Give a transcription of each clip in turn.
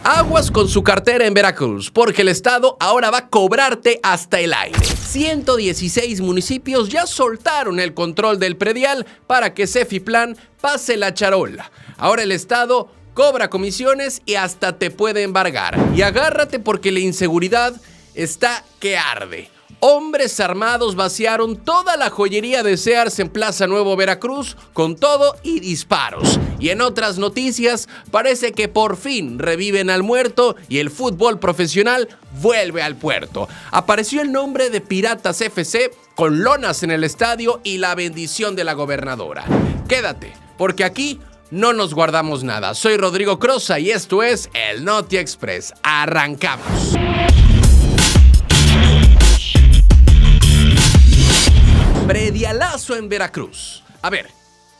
Aguas con su cartera en Veracruz, porque el Estado ahora va a cobrarte hasta el aire. 116 municipios ya soltaron el control del predial para que Cefiplan pase la charola. Ahora el Estado cobra comisiones y hasta te puede embargar. Y agárrate porque la inseguridad está que arde. Hombres armados vaciaron toda la joyería de Sears en Plaza Nuevo Veracruz con todo y disparos. Y en otras noticias, parece que por fin reviven al muerto y el fútbol profesional vuelve al puerto. Apareció el nombre de Piratas FC con lonas en el estadio y la bendición de la gobernadora. Quédate, porque aquí no nos guardamos nada. Soy Rodrigo Crosa y esto es el Noti Express. ¡Arrancamos! Predialazo en Veracruz. A ver,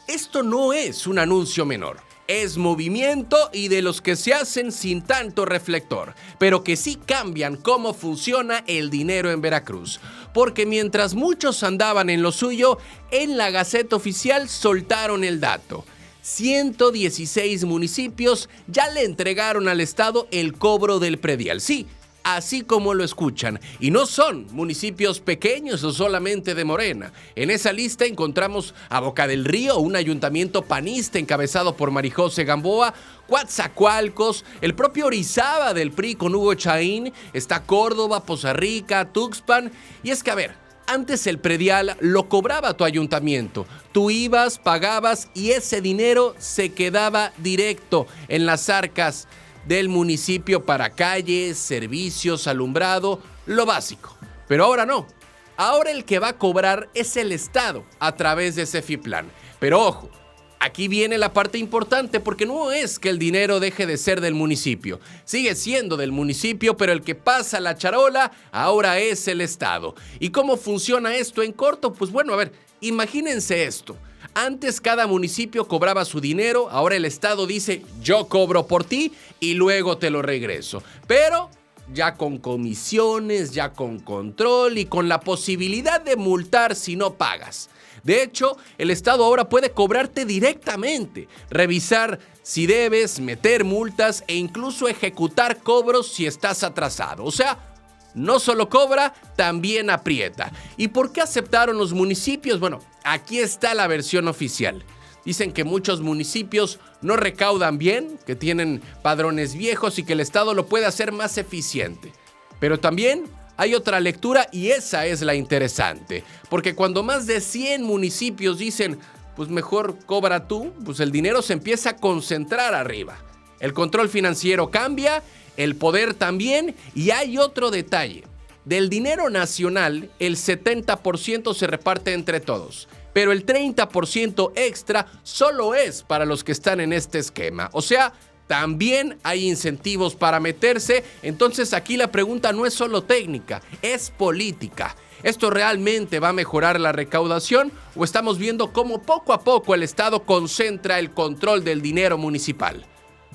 esto no es un anuncio menor. Es movimiento y de los que se hacen sin tanto reflector, pero que sí cambian cómo funciona el dinero en Veracruz. Porque mientras muchos andaban en lo suyo, en la Gaceta Oficial soltaron el dato. 116 municipios ya le entregaron al Estado el cobro del predial. Sí, así como lo escuchan. Y no son municipios pequeños o solamente de Morena. En esa lista encontramos a Boca del Río, un ayuntamiento panista encabezado por Marijose Gamboa, Coatzacoalcos, el propio Orizaba del PRI con Hugo Chaín, está Córdoba, Poza Rica, Tuxpan. Y es que, a ver, antes el predial lo cobraba tu ayuntamiento. Tú ibas, pagabas y ese dinero se quedaba directo en las arcas del municipio para calles, servicios, alumbrado, lo básico. Pero ahora no. Ahora el que va a cobrar es el Estado a través de Cefiplan. Pero ojo, aquí viene la parte importante porque no es que el dinero deje de ser del municipio. Sigue siendo del municipio, pero el que pasa la charola ahora es el Estado. ¿Y cómo funciona esto en corto? Pues bueno, a ver, imagínense esto. Antes cada municipio cobraba su dinero, ahora el Estado dice yo cobro por ti y luego te lo regreso. Pero ya con comisiones, ya con control y con la posibilidad de multar si no pagas. De hecho, el Estado ahora puede cobrarte directamente, revisar si debes, meter multas e incluso ejecutar cobros si estás atrasado. O sea, no solo cobra, también aprieta. ¿Y por qué aceptaron los municipios? Bueno, aquí está la versión oficial. Dicen que muchos municipios no recaudan bien, que tienen padrones viejos y que el Estado lo puede hacer más eficiente. Pero también hay otra lectura y esa es la interesante. Porque cuando más de 100 municipios dicen, pues mejor cobra tú, pues el dinero se empieza a concentrar arriba. El control financiero cambia, el poder también, y hay otro detalle. Del dinero nacional, el 70% se reparte entre todos, pero el 30% extra solo es para los que están en este esquema. O sea, también hay incentivos para meterse. Entonces aquí la pregunta no es solo técnica, es política. ¿Esto realmente va a mejorar la recaudación o estamos viendo cómo poco a poco el Estado concentra el control del dinero municipal?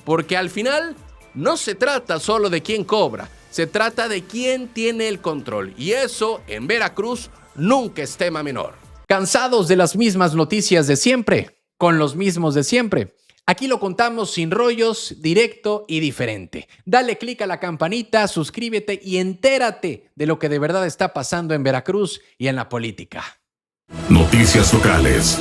Porque al final no se trata solo de quién cobra, se trata de quién tiene el control. Y eso, en Veracruz, nunca es tema menor. ¿Cansados de las mismas noticias de siempre? Con los mismos de siempre. Aquí lo contamos sin rollos, directo y diferente. Dale click a la campanita, suscríbete y entérate de lo que de verdad está pasando en Veracruz y en la política. Noticias locales.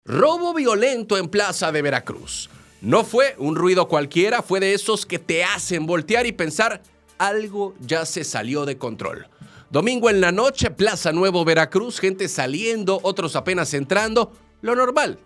Robo violento en Plaza de Veracruz. No fue un ruido cualquiera, fue de esos que te hacen voltear y pensar, algo ya se salió de control. Domingo en la noche, Plaza Nuevo Veracruz, gente saliendo, otros apenas entrando, lo normal.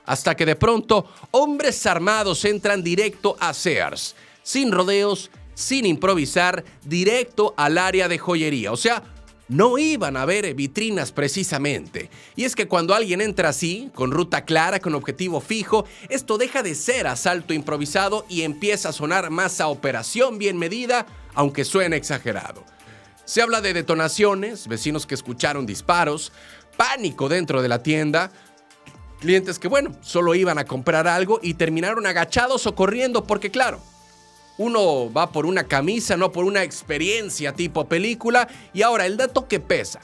Hasta que de pronto, hombres armados entran directo a Sears, sin rodeos, sin improvisar, directo al área de joyería. O sea, no iban a ver vitrinas precisamente. Y es que cuando alguien entra así, con ruta clara, con objetivo fijo, esto deja de ser asalto improvisado y empieza a sonar más a operación bien medida, aunque suene exagerado. Se habla de detonaciones, vecinos que escucharon disparos, pánico dentro de la tienda, clientes que, bueno, solo iban a comprar algo y terminaron agachados o corriendo porque, claro, uno va por una camisa, no por una experiencia tipo película. Y ahora, el dato que pesa.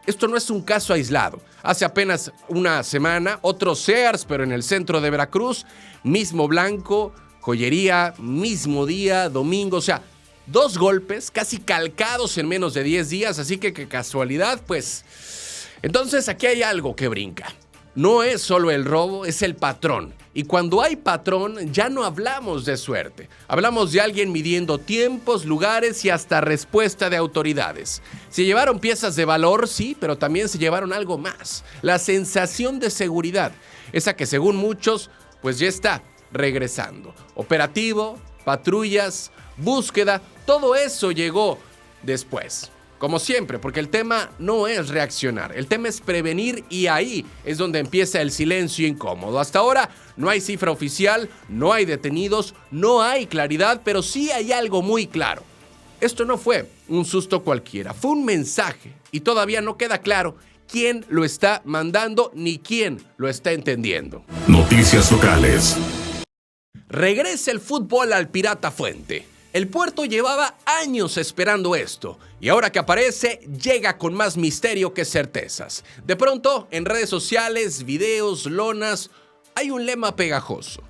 Esto no es un caso aislado. Hace apenas una semana, otro Sears, pero en el centro de Veracruz, mismo blanco, joyería, mismo día, domingo, o sea, 2 golpes casi calcados en menos de 10 días, así que qué casualidad, pues. Entonces aquí hay algo que brinca. No es solo el robo, es el patrón. Y cuando hay patrón, ya no hablamos de suerte. Hablamos de alguien midiendo tiempos, lugares y hasta respuesta de autoridades. Se llevaron piezas de valor, sí, pero también se llevaron algo más. La sensación de seguridad. Esa que según muchos, pues ya está regresando. Operativo, patrullas, búsqueda, todo eso llegó después. Como siempre, porque el tema no es reaccionar, el tema es prevenir y ahí es donde empieza el silencio incómodo. Hasta ahora no hay cifra oficial, no hay detenidos, no hay claridad, pero sí hay algo muy claro. Esto no fue un susto cualquiera, fue un mensaje y todavía no queda claro quién lo está mandando ni quién lo está entendiendo. Noticias locales. Regresa el fútbol al Pirata Fuente. El puerto llevaba años esperando esto y ahora que aparece llega con más misterio que certezas. De pronto, en redes sociales, videos, lonas, hay un lema pegajoso.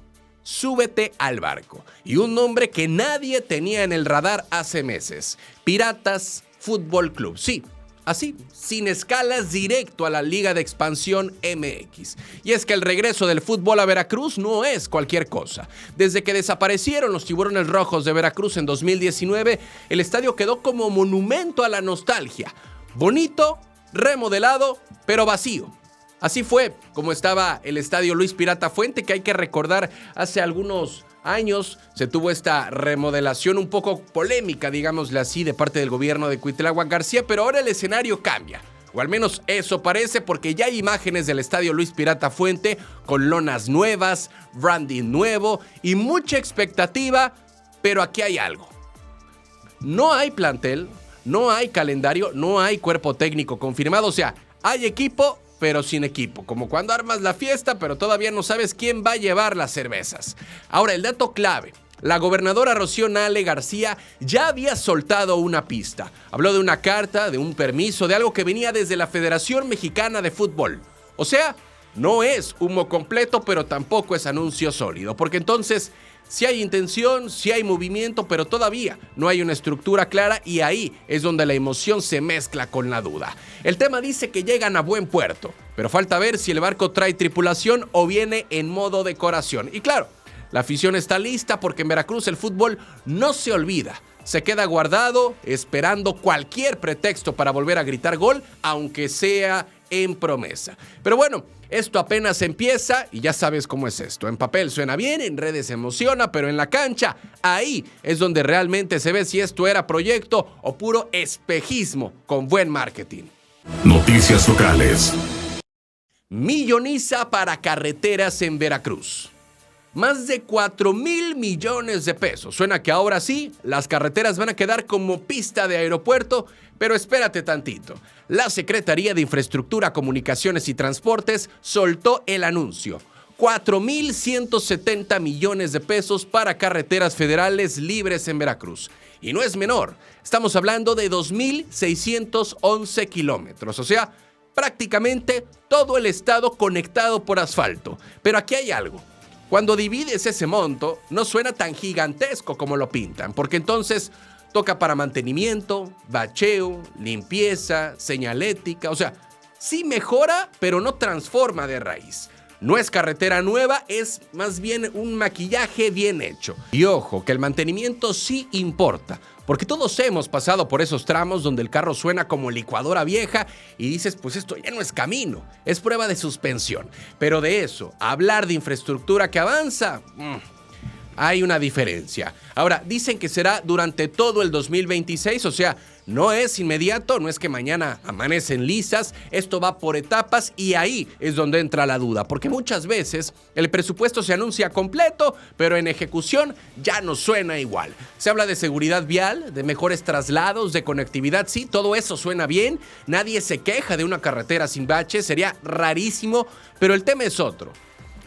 Súbete al barco. Y un nombre que nadie tenía en el radar hace meses. Piratas Fútbol Club. Sí, así, sin escalas, directo a la Liga de Expansión MX. Y es que el regreso del fútbol a Veracruz no es cualquier cosa. Desde que desaparecieron los Tiburones Rojos de Veracruz en 2019, el estadio quedó como monumento a la nostalgia. Bonito, remodelado, pero vacío. Así fue como estaba el estadio Luis Pirata Fuente, que hay que recordar hace algunos años se tuvo esta remodelación un poco polémica, digámosle así, de parte del gobierno de Cuitláhuac García, pero ahora el escenario cambia. O al menos eso parece, porque ya hay imágenes del estadio Luis Pirata Fuente con lonas nuevas, branding nuevo y mucha expectativa, pero aquí hay algo. No hay plantel, no hay calendario, no hay cuerpo técnico confirmado, o sea, hay equipo, pero sin equipo, como cuando armas la fiesta, pero todavía no sabes quién va a llevar las cervezas. Ahora, el dato clave. La gobernadora Rocío Nale García ya había soltado una pista. Habló de una carta, de un permiso, de algo que venía desde la Federación Mexicana de Fútbol. O sea, no es humo completo, pero tampoco es anuncio sólido, porque entonces sí hay intención, sí hay movimiento, pero todavía no hay una estructura clara y ahí es donde la emoción se mezcla con la duda. El tema dice que llegan a buen puerto, pero falta ver si el barco trae tripulación o viene en modo decoración. Y claro, la afición está lista porque en Veracruz el fútbol no se olvida. Se queda guardado esperando cualquier pretexto para volver a gritar gol, aunque sea en promesa. Pero bueno, esto apenas empieza y ya sabes cómo es esto. En papel suena bien, en redes emociona, pero en la cancha, ahí es donde realmente se ve si esto era proyecto o puro espejismo con buen marketing. Noticias locales. Milloniza para carreteras en Veracruz. Más de 4,000 millones de pesos. Suena que ahora sí, las carreteras van a quedar como pista de aeropuerto, pero espérate tantito. La Secretaría de Infraestructura, Comunicaciones y Transportes soltó el anuncio. 4,170 millones de pesos para carreteras federales libres en Veracruz. Y no es menor, estamos hablando de 2,611 kilómetros, o sea, prácticamente todo el estado conectado por asfalto. Pero aquí hay algo. Cuando divides ese monto, no suena tan gigantesco como lo pintan, porque entonces toca para mantenimiento, bacheo, limpieza, señalética, o sea, sí mejora, pero no transforma de raíz. No es carretera nueva, es más bien un maquillaje bien hecho. Y ojo, que el mantenimiento sí importa, porque todos hemos pasado por esos tramos donde el carro suena como licuadora vieja y dices, pues esto ya no es camino, es prueba de suspensión. Pero de eso, hablar de infraestructura que avanza, hay una diferencia. Ahora, dicen que será durante todo el 2026, o sea, no es inmediato, no es que mañana amanecen lisas, esto va por etapas y ahí es donde entra la duda, porque muchas veces el presupuesto se anuncia completo, pero en ejecución ya no suena igual. Se habla de seguridad vial, de mejores traslados, de conectividad, sí, todo eso suena bien, nadie se queja de una carretera sin baches, sería rarísimo, pero el tema es otro.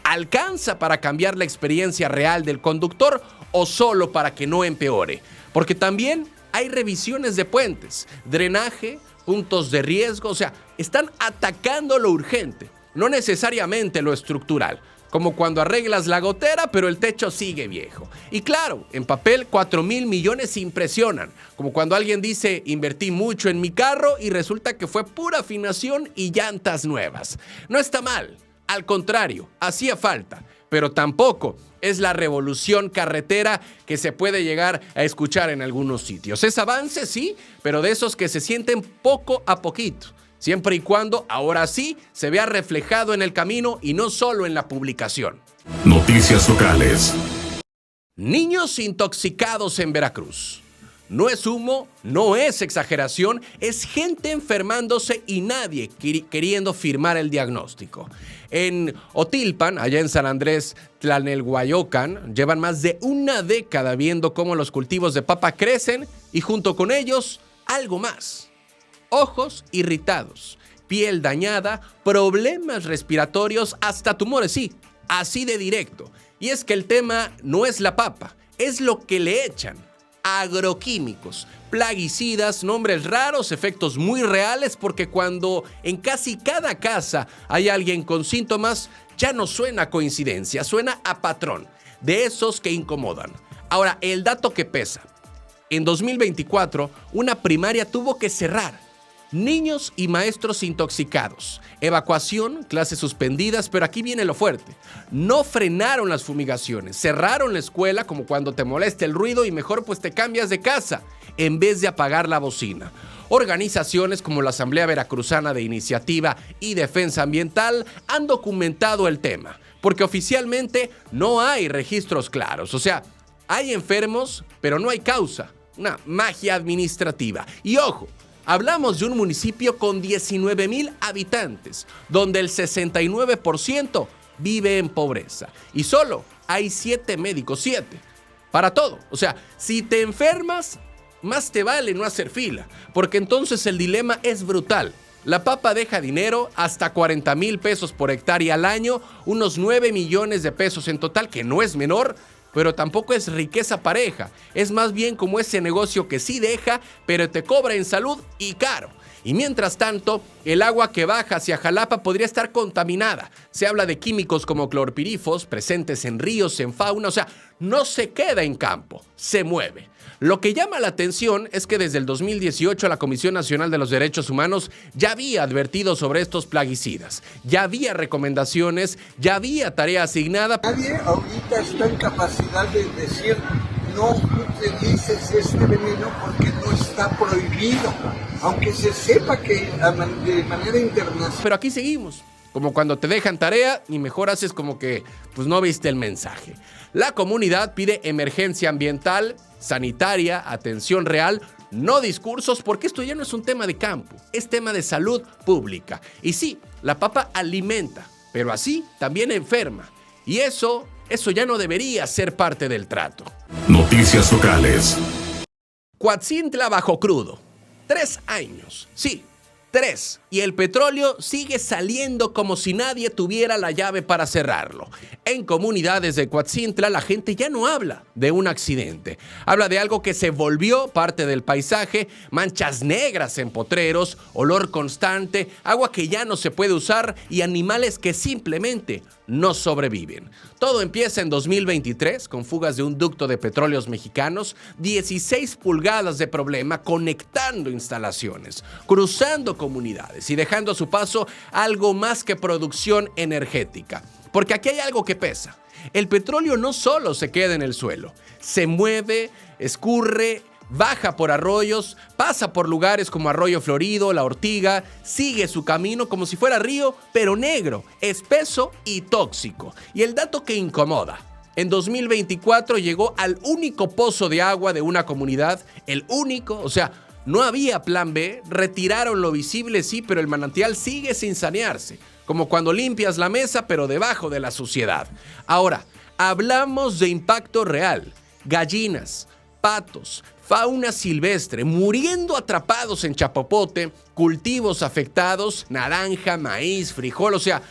¿Alcanza para cambiar la experiencia real del conductor o solo para que no empeore? Porque también hay revisiones de puentes, drenaje, puntos de riesgo, o sea, están atacando lo urgente, no necesariamente lo estructural. como cuando arreglas la gotera, pero el techo sigue viejo. Y claro, en papel 4,000 millones impresionan, como cuando alguien dice invertí mucho en mi carro y resulta que fue pura afinación y llantas nuevas. No está mal, al contrario, hacía falta, pero tampoco es la revolución carretera que se puede llegar a escuchar en algunos sitios. Es avance, sí, pero de esos que se sienten poco a poquito. Siempre y cuando, ahora sí, se vea reflejado en el camino y no solo en la publicación. Noticias locales. Niños intoxicados en Veracruz. No es humo, no es exageración, es gente enfermándose y nadie queriendo firmar el diagnóstico. En Otilpan, allá en San Andrés Tlalnelhuayocan, llevan más de una década viendo cómo los cultivos de papa crecen y junto con ellos, algo más. Ojos irritados, piel dañada, problemas respiratorios, hasta tumores, sí, así de directo. Y es que el tema no es la papa, es lo que le echan. Agroquímicos, plaguicidas, nombres raros, efectos muy reales, porque cuando en casi cada casa hay alguien con síntomas, ya no suena a coincidencia, suena a patrón, de esos que incomodan. Ahora, el dato que pesa. En 2024, una primaria tuvo que cerrar. Niños y maestros intoxicados. Evacuación, clases suspendidas, pero aquí viene lo fuerte. No frenaron las fumigaciones, cerraron la escuela como cuando te molesta el ruido y mejor pues te cambias de casa en vez de apagar la bocina. Organizaciones como la Asamblea Veracruzana de Iniciativa y Defensa Ambiental han documentado el tema, porque oficialmente no hay registros claros. O sea, hay enfermos, pero no hay causa. Una magia administrativa. Y ojo, hablamos de un municipio con 19,000 habitantes, donde el 69% vive en pobreza. Y solo hay 7 médicos, 7, para todo. O sea, si te enfermas, más te vale no hacer fila, porque entonces el dilema es brutal. La papa deja dinero, hasta 40,000 pesos por hectárea al año, unos 9 millones de pesos en total, que no es menor, pero tampoco es riqueza pareja. Es más bien como ese negocio que sí deja, pero te cobra en salud y caro. Y mientras tanto, el agua que baja hacia Jalapa podría estar contaminada. Se habla de químicos como clorpirifos presentes en ríos, en fauna, o sea, no se queda en campo, se mueve. Lo que llama la atención es que desde el 2018 la Comisión Nacional de los Derechos Humanos ya había advertido sobre estos plaguicidas, ya había recomendaciones, ya había tarea asignada. Nadie ahorita está en capacidad de decir no utilices este veneno porque no está prohibido, aunque se sepa que de manera internacional. Pero aquí seguimos. Como cuando te dejan tarea y mejor haces como que pues no viste el mensaje. La comunidad pide emergencia ambiental, sanitaria, atención real, no discursos, porque esto ya no es un tema de campo, es tema de salud pública. Y sí, la papa alimenta, pero así también enferma. Y eso ya no debería ser parte del trato. Noticias locales. Coatzintla bajo crudo. 3 años. Sí, 3. Y el petróleo sigue saliendo como si nadie tuviera la llave para cerrarlo. En comunidades de Coatzintla la gente ya no habla de un accidente. Habla de algo que se volvió parte del paisaje, manchas negras en potreros, olor constante, agua que ya no se puede usar y animales que simplemente no sobreviven. Todo empieza en 2023 con fugas de un ducto de Petróleos Mexicanos, 16 pulgadas de problema conectando instalaciones, cruzando comunidades y dejando a su paso algo más que producción energética. Porque aquí hay algo que pesa. El petróleo no solo se queda en el suelo, se mueve, escurre, baja por arroyos, pasa por lugares como Arroyo Florido, La Ortiga, sigue su camino como si fuera río, pero negro, espeso y tóxico. Y el dato que incomoda: en 2024 llegó al único pozo de agua de una comunidad, el único, o sea, no había plan B, retiraron lo visible, sí, pero el manantial sigue sin sanearse, como cuando limpias la mesa, pero debajo de la suciedad. Ahora, hablamos de impacto real: gallinas, patos, fauna silvestre muriendo atrapados en chapopote, cultivos afectados, naranja, maíz, frijol, o sea,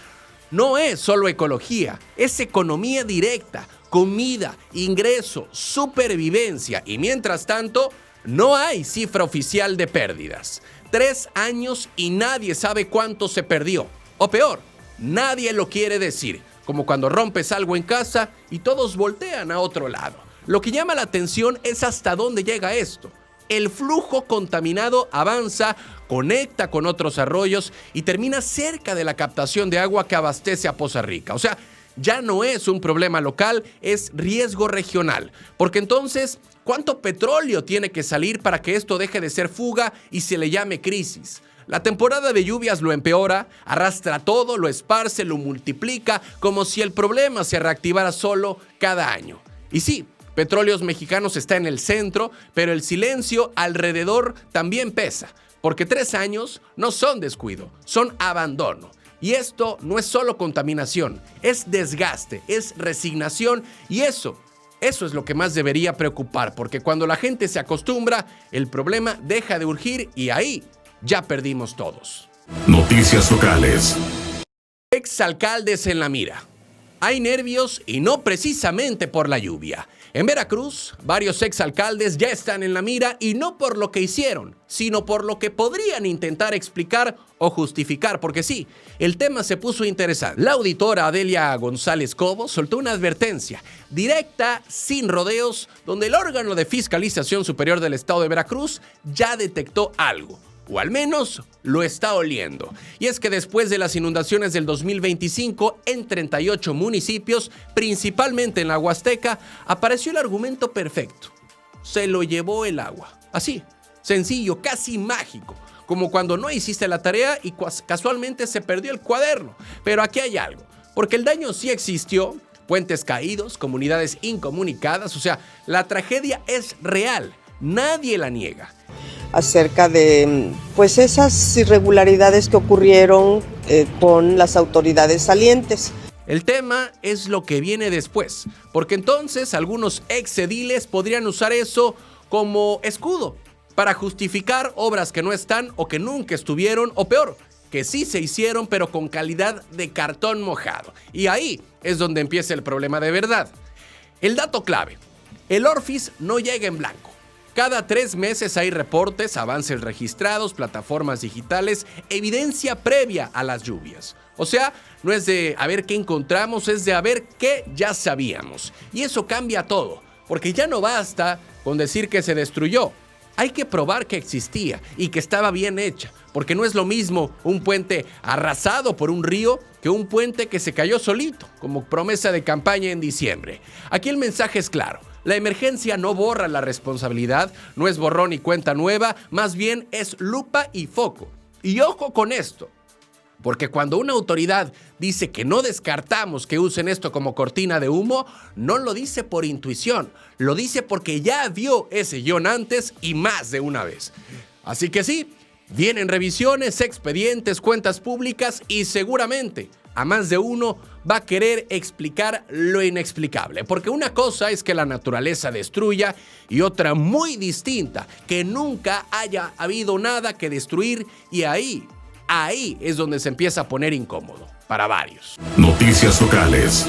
no es solo ecología, es economía directa, comida, ingreso, supervivencia y mientras tanto, no hay cifra oficial de pérdidas. 3 años y nadie sabe cuánto se perdió. O peor, nadie lo quiere decir, como cuando rompes algo en casa y todos voltean a otro lado. Lo que llama la atención es hasta dónde llega esto. El flujo contaminado avanza, conecta con otros arroyos y termina cerca de la captación de agua que abastece a Poza Rica. O sea, ya no es un problema local, es riesgo regional. Porque entonces, ¿cuánto petróleo tiene que salir para que esto deje de ser fuga y se le llame crisis? La temporada de lluvias lo empeora, arrastra todo, lo esparce, lo multiplica, como si el problema se reactivara solo cada año. Y sí, Petróleos Mexicanos está en el centro, pero el silencio alrededor también pesa, porque 3 años no son descuido, son abandono. Y esto no es solo contaminación, es desgaste, es resignación y eso es lo que más debería preocupar, porque cuando la gente se acostumbra, el problema deja de urgir y ahí ya perdimos todos. Noticias locales. Exalcaldes en la mira. Hay nervios y no precisamente por la lluvia. En Veracruz, varios exalcaldes ya están en la mira y no por lo que hicieron, sino por lo que podrían intentar explicar o justificar, porque sí, el tema se puso interesante. La auditora Adelia González Cobo soltó una advertencia directa, sin rodeos, donde el órgano de fiscalización superior del estado de Veracruz ya detectó algo. O al menos lo está oliendo. Y es que después de las inundaciones del 2025 en 38 municipios, principalmente en la Huasteca, apareció el argumento perfecto. Se lo llevó el agua. Así, sencillo, casi mágico. Como cuando no hiciste la tarea y casualmente se perdió el cuaderno. Pero aquí hay algo, porque el daño sí existió. Puentes caídos, comunidades incomunicadas, o sea, la tragedia es real. Nadie la niega. Acerca de pues esas irregularidades que ocurrieron con las autoridades salientes. El tema es lo que viene después, porque entonces algunos exediles podrían usar eso como escudo para justificar obras que no están o que nunca estuvieron, o peor, que sí se hicieron pero con calidad de cartón mojado. Y ahí es donde empieza el problema de verdad. El dato clave, el ORFIS no llega en blanco. Cada 3 meses hay reportes, avances registrados, plataformas digitales, evidencia previa a las lluvias. O sea, no es de a ver qué encontramos, es de a ver qué ya sabíamos. Y eso cambia todo, porque ya no basta con decir que se destruyó. Hay que probar que existía y que estaba bien hecha, porque no es lo mismo un puente arrasado por un río que un puente que se cayó solito, como promesa de campaña en diciembre. Aquí el mensaje es claro. La emergencia no borra la responsabilidad, no es borrón y cuenta nueva, más bien es lupa y foco. Y ojo con esto, porque cuando una autoridad dice que no descartamos que usen esto como cortina de humo, no lo dice por intuición, lo dice porque ya vio ese guión antes y más de una vez. Así que sí, vienen revisiones, expedientes, cuentas públicas y seguramente a más de uno va a querer explicar lo inexplicable. Porque una cosa es que la naturaleza destruya y otra muy distinta, que nunca haya habido nada que destruir y ahí es donde se empieza a poner incómodo para varios. Noticias locales.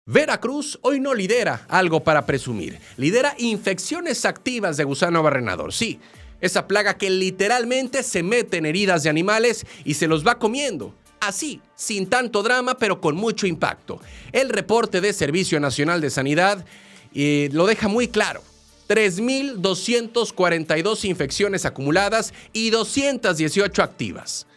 Veracruz hoy no lidera algo para presumir. Lidera infecciones activas de gusano barrenador. Sí, esa plaga que literalmente se mete en heridas de animales y se los va comiendo. Así, sin tanto drama, pero con mucho impacto. El reporte de Servicio Nacional de Sanidad lo deja muy claro. 3.242 infecciones acumuladas y 218 activas.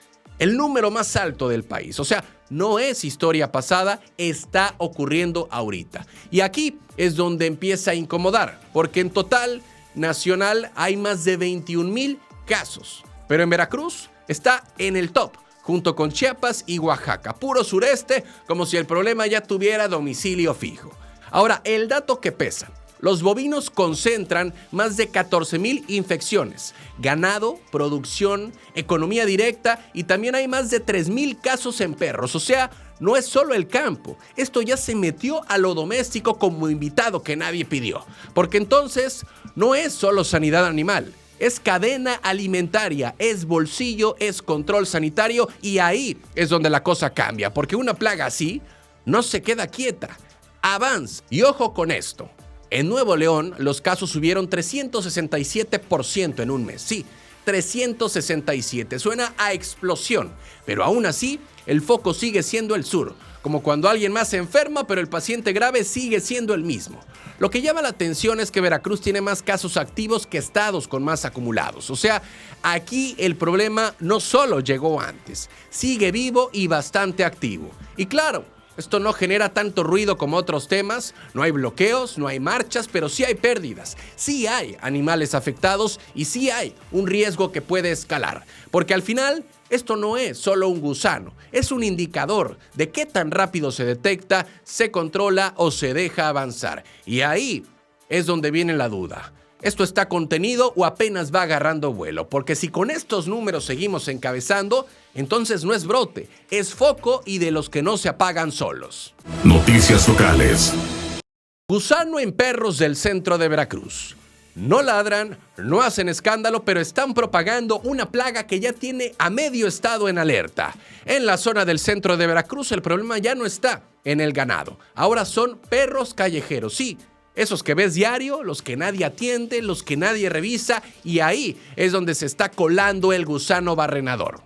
El número más alto del país. O sea, no es historia pasada, está ocurriendo ahorita. Y aquí es donde empieza a incomodar, porque en total nacional hay más de 21,000 casos. Pero en Veracruz está en el top, junto con Chiapas y Oaxaca, puro sureste, como si el problema ya tuviera domicilio fijo. Ahora, el dato que pesa. Los bovinos concentran más de 14,000 infecciones. Ganado, producción, economía directa y también hay más de 3,000 casos en perros. O sea, no es solo el campo. Esto ya se metió a lo doméstico como invitado que nadie pidió. Porque entonces no es solo sanidad animal. Es cadena alimentaria, es bolsillo, es control sanitario y ahí es donde la cosa cambia. Porque una plaga así no se queda quieta. Avanza. Y ojo con esto. En Nuevo León, los casos subieron 367% en un mes. Sí, 367. Suena a explosión, pero aún así, el foco sigue siendo el sur, como cuando alguien más se enferma, pero el paciente grave sigue siendo el mismo. Lo que llama la atención es que Veracruz tiene más casos activos que estados con más acumulados. O sea, aquí el problema no solo llegó antes, sigue vivo y bastante activo. Y claro, esto no genera tanto ruido como otros temas, no hay bloqueos, no hay marchas, pero sí hay pérdidas, sí hay animales afectados y sí hay un riesgo que puede escalar. Porque al final, esto no es solo un gusano, es un indicador de qué tan rápido se detecta, se controla o se deja avanzar. Y ahí es donde viene la duda. ¿Esto está contenido o apenas va agarrando vuelo? Porque si con estos números seguimos encabezando, entonces no es brote, es foco y de los que no se apagan solos. Noticias locales. Gusano en perros del centro de Veracruz. No ladran, no hacen escándalo, pero están propagando una plaga que ya tiene a medio estado en alerta. En la zona del centro de Veracruz el problema ya no está en el ganado. Ahora son perros callejeros, sí. Esos que ves diario, los que nadie atiende, los que nadie revisa, y ahí es donde se está colando el gusano barrenador.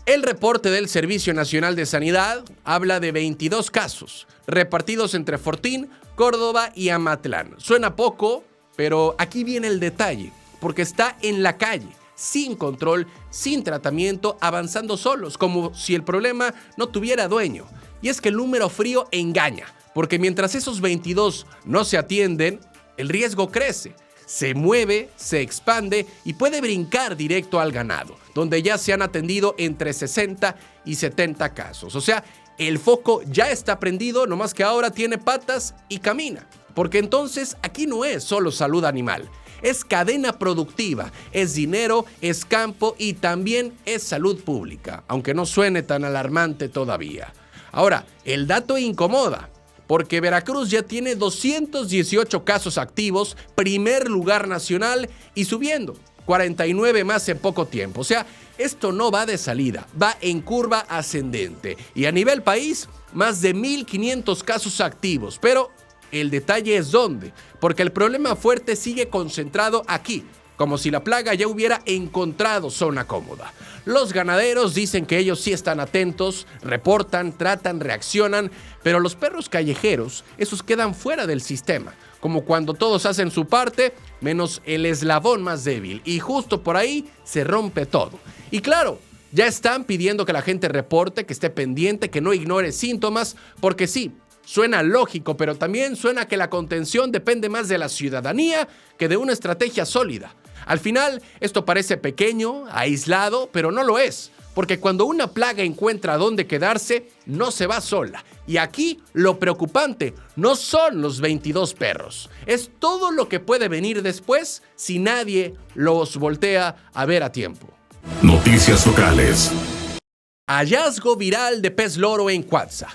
El reporte del Servicio Nacional de Sanidad habla de 22 casos, repartidos entre Fortín, Córdoba y Amatlán. Suena poco, pero aquí viene el detalle, porque está en la calle, sin control, sin tratamiento, avanzando solos, como si el problema no tuviera dueño. Y es que el número frío engaña, porque mientras esos 22 no se atienden, el riesgo crece, se mueve, se expande y puede brincar directo al ganado, donde ya se han atendido entre 60 y 70 casos. O sea, el foco ya está prendido, nomás que ahora tiene patas y camina. Porque entonces aquí no es solo salud animal, es cadena productiva, es dinero, es campo y también es salud pública, aunque no suene tan alarmante todavía. Ahora, el dato incomoda, porque Veracruz ya tiene 218 casos activos, primer lugar nacional y subiendo, 49 más en poco tiempo. O sea, esto no va de salida, va en curva ascendente. Y a nivel país, más de 1,500 casos activos, pero el detalle es dónde, porque el problema fuerte sigue concentrado aquí, como si la plaga ya hubiera encontrado zona cómoda. Los ganaderos dicen que ellos sí están atentos, reportan, tratan, reaccionan, pero los perros callejeros, esos quedan fuera del sistema, como cuando todos hacen su parte, menos el eslabón más débil, y justo por ahí se rompe todo. Y claro, ya están pidiendo que la gente reporte, que esté pendiente, que no ignore síntomas, porque sí, suena lógico, pero también suena que la contención depende más de la ciudadanía que de una estrategia sólida. Al final, esto parece pequeño, aislado, pero no lo es, porque cuando una plaga encuentra dónde quedarse, no se va sola. Y aquí lo preocupante no son los 22 perros, es todo lo que puede venir después si nadie los voltea a ver a tiempo. Noticias locales. Hallazgo viral de pez loro en Cuautla.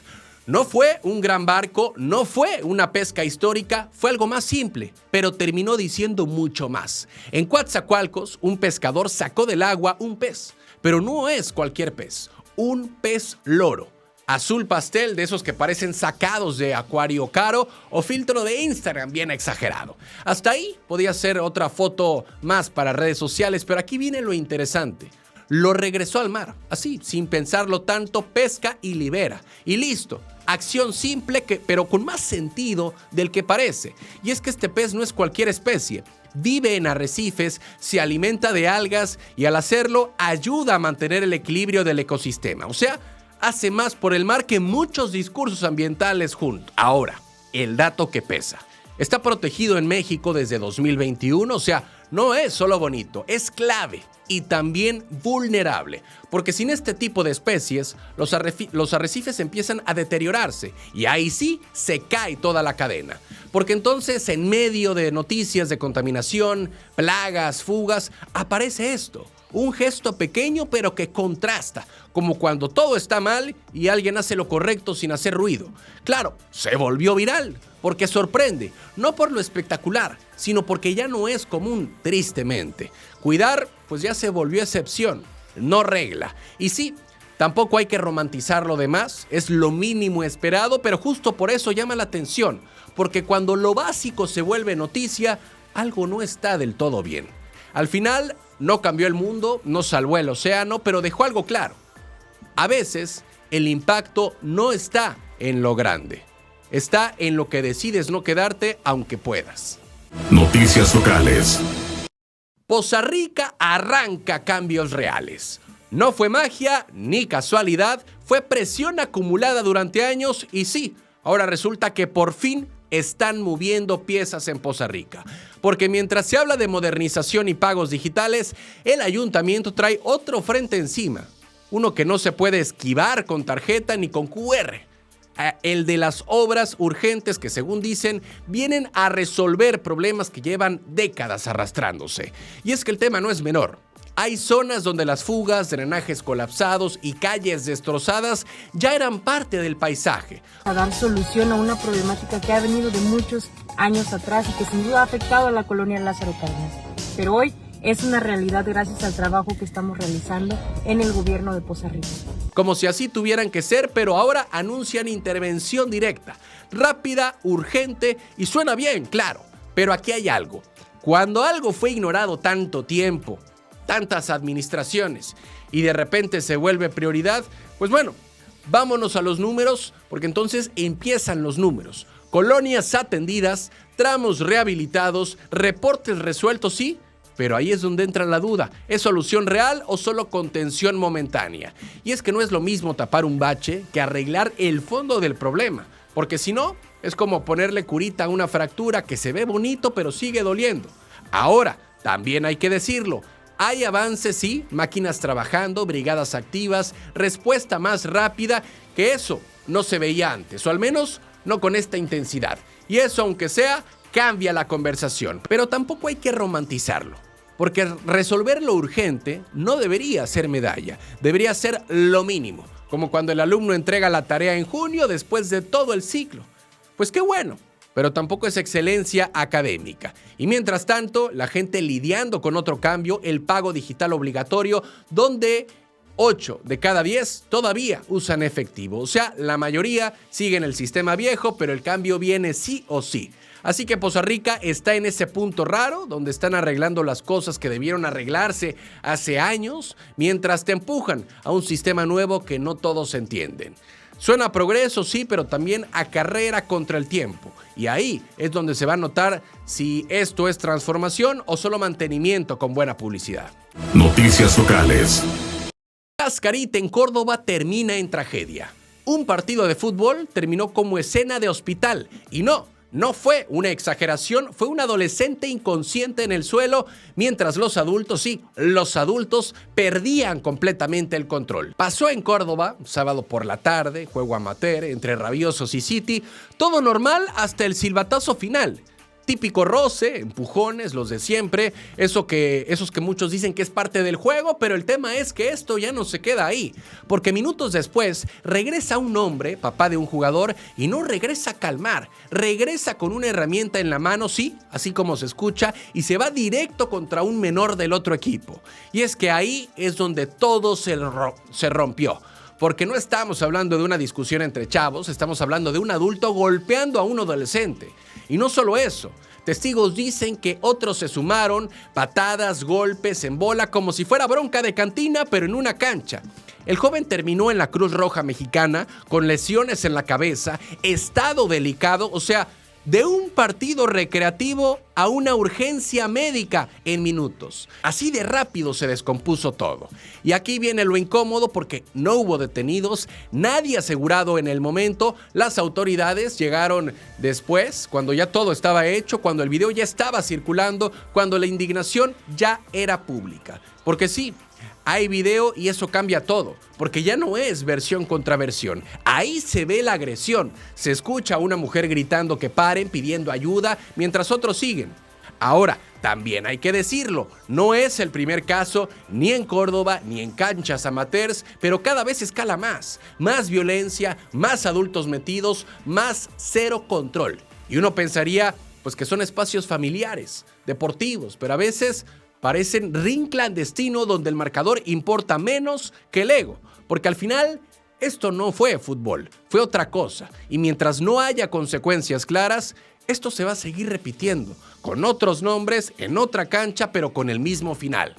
No fue un gran barco, no fue una pesca histórica, fue algo más simple, pero terminó diciendo mucho más. En Coatzacoalcos, un pescador sacó del agua un pez, pero no es cualquier pez, un pez loro. Azul pastel, de esos que parecen sacados de acuario caro o filtro de Instagram bien exagerado. Hasta ahí podía ser otra foto más para redes sociales, pero aquí viene lo interesante. Lo regresó al mar, así, sin pensarlo tanto, pesca y libera. Y listo, acción simple pero con más sentido del que parece. Y es que este pez no es cualquier especie. Vive en arrecifes, se alimenta de algas y al hacerlo ayuda a mantener el equilibrio del ecosistema. O sea, hace más por el mar que muchos discursos ambientales juntos. Ahora, el dato que pesa. Está protegido en México desde 2021, o sea, no es solo bonito, es clave y también vulnerable, porque sin este tipo de especies, los arrecifes empiezan a deteriorarse y ahí sí se cae toda la cadena. Porque entonces, en medio de noticias de contaminación, plagas, fugas, aparece esto. Un gesto pequeño pero que contrasta, como cuando todo está mal y alguien hace lo correcto sin hacer ruido. Claro, se volvió viral, porque sorprende, no por lo espectacular, sino porque ya no es común, tristemente. Cuidar, pues ya se volvió excepción, no regla. Y sí, tampoco hay que romantizar lo demás, es lo mínimo esperado, pero justo por eso llama la atención, porque cuando lo básico se vuelve noticia, algo no está del todo bien. Al final, no cambió el mundo, no salvó el océano, pero dejó algo claro. A veces, el impacto no está en lo grande. Está en lo que decides no quedarte aunque puedas. Noticias locales. Poza Rica arranca cambios reales. No fue magia ni casualidad, fue presión acumulada durante años y sí, ahora resulta que por fin están moviendo piezas en Poza Rica. Porque mientras se habla de modernización y pagos digitales, el ayuntamiento trae otro frente encima. Uno que no se puede esquivar con tarjeta ni con QR. El de las obras urgentes que, según dicen, vienen a resolver problemas que llevan décadas arrastrándose. Y es que el tema no es menor. Hay zonas donde las fugas, drenajes colapsados y calles destrozadas ya eran parte del paisaje. A dar solución a una problemática que ha venido de muchos años atrás y que sin duda ha afectado a la colonia Lázaro Cárdenas. Pero hoy es una realidad gracias al trabajo que estamos realizando en el gobierno de Poza Rica. Como si así tuvieran que ser, pero ahora anuncian intervención directa, rápida, urgente y suena bien, claro. Pero aquí hay algo. Cuando algo fue ignorado tanto tiempo, tantas administraciones y de repente se vuelve prioridad, pues bueno, vámonos a los números, porque entonces empiezan los números. Colonias atendidas, tramos rehabilitados, reportes resueltos, sí, pero ahí es donde entra la duda. ¿Es solución real o solo contención momentánea? Y es que no es lo mismo tapar un bache que arreglar el fondo del problema, porque si no, es como ponerle curita a una fractura que se ve bonito pero sigue doliendo. Ahora, también hay que decirlo, hay avances, sí, máquinas trabajando, brigadas activas, respuesta más rápida, que eso no se veía antes, o al menos no con esta intensidad. Y eso, aunque sea, cambia la conversación, pero tampoco hay que romantizarlo. Porque resolver lo urgente no debería ser medalla, debería ser lo mínimo, como cuando el alumno entrega la tarea en junio después de todo el ciclo. Pues qué bueno, pero tampoco es excelencia académica. Y mientras tanto, la gente lidiando con otro cambio, el pago digital obligatorio, donde 8 de cada 10 todavía usan efectivo. O sea, la mayoría siguen el sistema viejo, pero el cambio viene sí o sí. Así que Poza Rica está en ese punto raro, donde están arreglando las cosas que debieron arreglarse hace años, mientras te empujan a un sistema nuevo que no todos entienden. Suena a progreso, sí, pero también a carrera contra el tiempo. Y ahí es donde se va a notar si esto es transformación o solo mantenimiento con buena publicidad. Noticias locales. Cascarita en Córdoba termina en tragedia. Un partido de fútbol terminó como escena de hospital. Y no fue una exageración, fue un adolescente inconsciente en el suelo, mientras los adultos, sí, los adultos perdían completamente el control. Pasó en Córdoba, sábado por la tarde, juego amateur entre Rabiosos y City, todo normal hasta el silbatazo final. Típico roce, empujones, los de siempre, esos que muchos dicen que es parte del juego, pero el tema es que esto ya no se queda ahí, porque minutos después regresa un hombre, papá de un jugador, y no regresa a calmar, regresa con una herramienta en la mano, sí, así como se escucha, y se va directo contra un menor del otro equipo. Y es que ahí es donde todo se rompió. Porque no estamos hablando de una discusión entre chavos, estamos hablando de un adulto golpeando a un adolescente. Y no solo eso, testigos dicen que otros se sumaron, patadas, golpes en bola, como si fuera bronca de cantina, pero en una cancha. El joven terminó en la Cruz Roja Mexicana con lesiones en la cabeza, estado delicado, o sea, de un partido recreativo a una urgencia médica en minutos. Así de rápido se descompuso todo. Y aquí viene lo incómodo porque no hubo detenidos, nadie asegurado en el momento. Las autoridades llegaron después, cuando ya todo estaba hecho, cuando el video ya estaba circulando, cuando la indignación ya era pública. Porque sí, hay video y eso cambia todo, porque ya no es versión contra versión. Ahí se ve la agresión. Se escucha a una mujer gritando que paren, pidiendo ayuda, mientras otros siguen. Ahora, también hay que decirlo, no es el primer caso ni en Córdoba ni en canchas amateurs, pero cada vez escala más. Más violencia, más adultos metidos, más cero control. Y uno pensaría, pues que son espacios familiares, deportivos, pero a veces parecen ring clandestino donde el marcador importa menos que el ego, porque al final esto no fue fútbol, fue otra cosa, y mientras no haya consecuencias claras, esto se va a seguir repitiendo, con otros nombres, en otra cancha, pero con el mismo final.